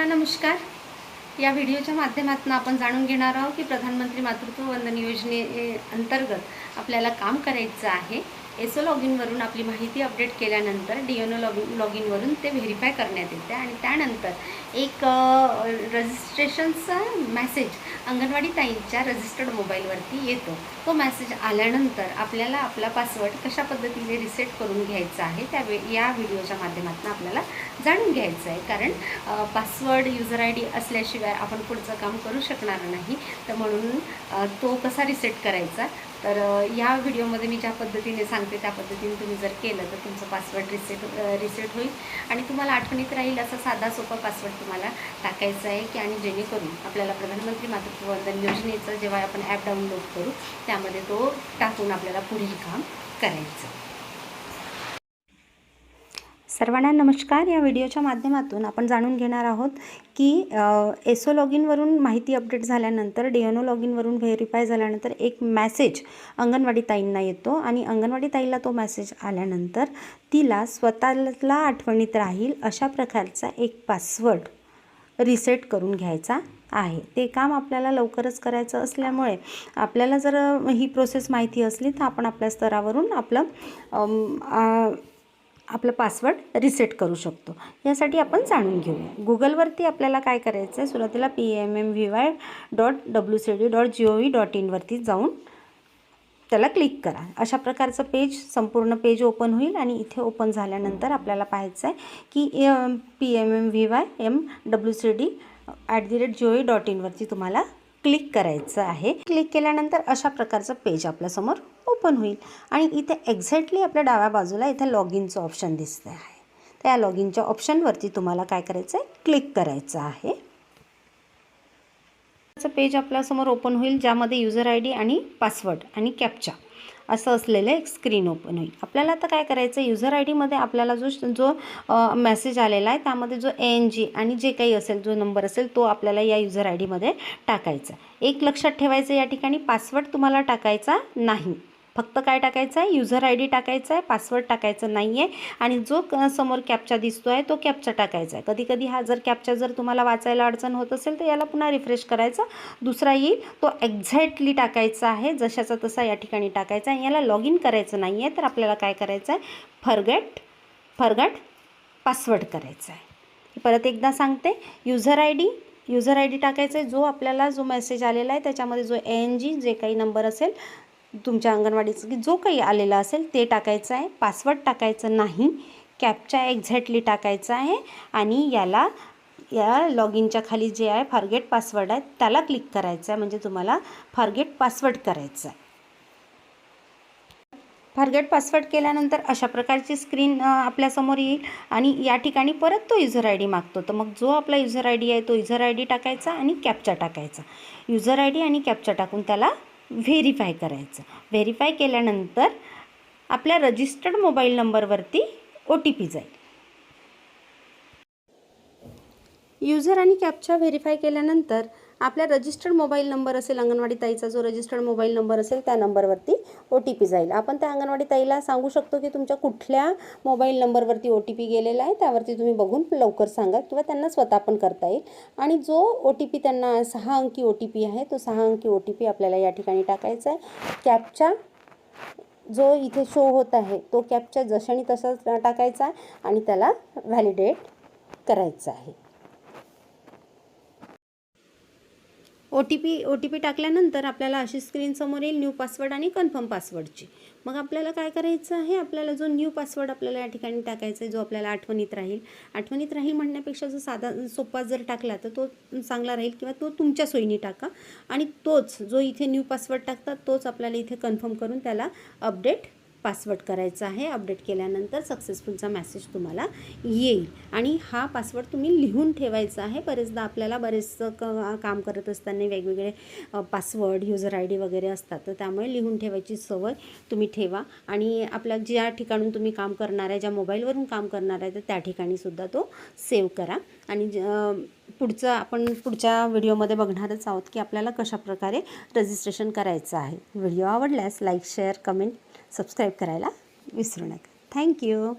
सर्वांना नमस्कार। या व्हिडिओच्या माध्यमातून आपण जाणून घेणार आहोत की प्रधानमंत्री मातृत्व वंदन योजनेअंतर्गत आपल्याला काम करायचं आहे। एसओ लॉगिन वरून आपली माहिती अपडेट केल्यानंतर डीएनओ लॉगिन वरून ते व्हेरीफाय करण्यात येते आणि त्यानंतर एक रजिस्ट्रेशनचा मेसेज अंगणवाडी ताईंच्या रजिस्टर्ड मोबाईलवरती येतो। तो मेसेज आल्यानंतर आपल्याला आपला पासवर्ड कशा पद्धतीने रिसेट करून घ्यायचा आहे या व्हिडिओच्या माध्यमातून आपल्याला जाणून घ्यायचं आहे। कारण पासवर्ड यूजर आय डी असल्याशिवाय आपण पुढचं काम करू शकणार नाही, तर म्हणून तो कसा रिसेट करायचा तर या व्हिडिओमध्ये मी ज्या पद्धतीने सांगते त्या पद्धतीने तुम्ही जर केलं तर तुमचं पासवर्ड रिसेट होईल आणि तुम्हाला आठवणीत राहील असा साधा सोपा पासवर्ड तुम्हाला टाकायचा आहे की आणि जेणेकरून आपल्याला प्रधानमंत्री मातृत्व वंदन योजनेचं जेव्हा आपण ॲप डाउनलोड करू त्यामध्ये तो टाकून आपल्याला पुढील काम करायचं। सर्वांना नमस्कार। या व्हिडिओच्या माध्यमातून आपण जाणून घेणार आहोत की एसओ लॉगिनवरून माहिती अपडेट झाल्यानंतर डीएनओ लॉगिनवरून व्हेरीफाय झाल्यानंतर एक मेसेज अंगणवाडी ताईंना येतो आणि अंगणवाडी ताईला तो मेसेज आल्यानंतर तिला स्वतःला आठवणीत राहील अशा प्रकारचा एक पासवर्ड रिसेट करून घ्यायचा आहे। ते काम आपल्याला लवकरच करायचं असल्यामुळे आपल्याला जर ही प्रोसेस माहिती असली तर आपण आपल्या स्तरावरून आपलं पासवर्ड रिसेट करू शकतो। यासाठी आपण जाणून घेऊया। गुगलवरती आपल्याला काय करायचं आहे, सुरुवातीला pmmvy.wcd.gov.in वरती जाऊन त्याला क्लिक करा। अशा प्रकारचं पेज संपूर्ण पेज ओपन होईल आणि इथे ओपन झाल्यानंतर आपल्याला पाहायचं आहे की pmmvy.wcd.gov.in वरती तुम्हाला क्लिक करायचं आहे। क्लिक केल्यानंतर अशा प्रकारचं पेज आपल्यासमोर ओपन होईल आणि इथे एक्झॅक्टली आपल्या डाव्या बाजूला इथे लॉगिनचं ऑप्शन दिसतं आहे। त्या लॉगिनच्या ऑप्शनवरती तुम्हाला काय करायचं आहे, क्लिक करायचं आहे। पेज आपल्यासमोर ओपन होईल ज्यामध्ये यूजर आय डी आणि पासवर्ड आणि कॅप्चा असं असलेलं एक स्क्रीन ओपन होईल। आपल्याला आता काय करायचं आहे, यूजर आय डीमध्ये आपल्याला जो मेसेज आलेला आहे त्यामध्ये जो ANG आणि जे काही असेल जो नंबर असेल तो आपल्याला या यूजर आय डीमध्ये टाकायचा। एक लक्षात ठेवायचं, या ठिकाणी पासवर्ड तुम्हाला टाकायचा नाही, फक्त काय टाकायचं आहे, यूजर आय डी टाकायचा आहे, पासवर्ड टाकायचं नाही आहे आणि जो समोर कॅप्चा दिसतो आहे तो कॅप्चा टाकायचा आहे। कधीकधी हा कॅप्चा जर तुम्हाला वाचायला अडचण होत असेल तर याला पुन्हा रिफ्रेश करायचा, दुसरा येईल तो एक्झॅक्टली टाकायचा आहे, जशाचा तसा या ठिकाणी टाकायचा आहे। याला लॉग इन करायचं नाही आहे तर आपल्याला काय करायचं आहे, फॉरगेट पासवर्ड करायचा आहे। परत एकदा सांगते, यूजर आय डी टाकायचा आहे, जो आपल्याला जो मेसेज आलेला आहे त्याच्यामध्ये जो ANG जे काही नंबर असेल तुमच्या अंगणवाडीचं की जो काही आलेला असेल ते टाकायचं आहे, पासवर्ड टाकायचं नाही, कॅप्चा एक्झॅक्टली टाकायचा आहे आणि या लॉग इनच्या खाली जे आहे फॉरगेट पासवर्ड आहे त्याला क्लिक करायचं आहे, म्हणजे तुम्हाला फॉरगेट पासवर्ड करायचं आहे। फॉरगेट पासवर्ड केल्यानंतर अशा प्रकारची स्क्रीन आपल्यासमोर येईल आणि या ठिकाणी परत तो यूजर आय डी मागतो, तर मग जो आपला यूजर आय डी आहे तो यूजर आय डी टाकायचा आणि कॅप्चा टाकायचा। यूजर आय डी आणि कॅप्चा टाकून त्याला व्हेरीफाय करायचं। व्हेरीफाय केल्यानंतर आपल्या रजिस्टर्ड मोबाईल नंबरवरती OTP जाईल। यूजर आणि कॅप्चा व्हेरीफाय केल्यानंतर आपल्या रजिस्टर्ड मोबाईल नंबर असेल, अंगणवाडी ताईचा जो रजिस्टर्ड मोबाईल नंबर असेल त्या नंबरवरती OTP जाईल। आपण त्या अंगणवाडी ताईला सांगू शकतो की तुमच्या कुठल्या मोबाईल नंबरवरती OTP गेलेला आहे त्यावरती तुम्ही बघून लवकर सांगा किंवा त्यांना स्वतः पण करता येईल। आणि जो OTP त्यांना 6 अंकी OTP आहे तो 6 अंकी OTP आपल्याला या ठिकाणी टाकायचा आहे। कॅप्चा जो इथे शो होत आहे तो कॅप्चा जशाने तसाच टाकायचा आणि त्याला व्हॅलिडेट करायचं आहे। OTP टाकल्यानंतर आपल्याला अशी स्क्रीन समोर येईल, न्यू पासवर्ड आणि कन्फर्म पासवर्डची। मग आपल्याला काय करायचं आहे, आपल्याला जो न्यू पासवर्ड आपल्याला या ठिकाणी टाकायचा आहे जो आपल्याला आठवणीत राहील म्हणण्यापेक्षा जो साधा सोपा जर टाकला तर तो चांगला राहील किंवा तो तुमच्या सोयीने टाका आणि तोच जो इथे न्यू पासवर्ड टाकतात तोच आपल्याला इथे कन्फर्म करून त्याला अपडेट पासवर्ड करायचा आहे। अपडेट केल्यानंतर सक्सेसफुलचा मेसेज तुम्हाला येईल आणि हा पासवर्ड तुम्ही लिहून ठेवायचा आहे। बरेचदा आपल्याला काम करत असताना वेगवेगळे पासवर्ड यूजर आय डी वगैरे असतात, तर त्यामुळे लिहून ठेवायची सवय तुम्ही ठेवा आणि आपल्या ज्या ठिकाणून तुम्ही काम करणार आहे, ज्या मोबाईलवरून काम करणार आहे तर त्या ठिकाणी सुद्धा तो सेव्ह करा। आणि आपण पुढच्या व्हिडिओमध्ये बघणारच आहोत की आपल्याला कशा प्रकारे रजिस्ट्रेशन करायचं आहे। व्हिडिओ आवडल्यास लाईक, शेअर, कमेंट, सबस्क्राईब करायला विसरू नका। थँक्यू।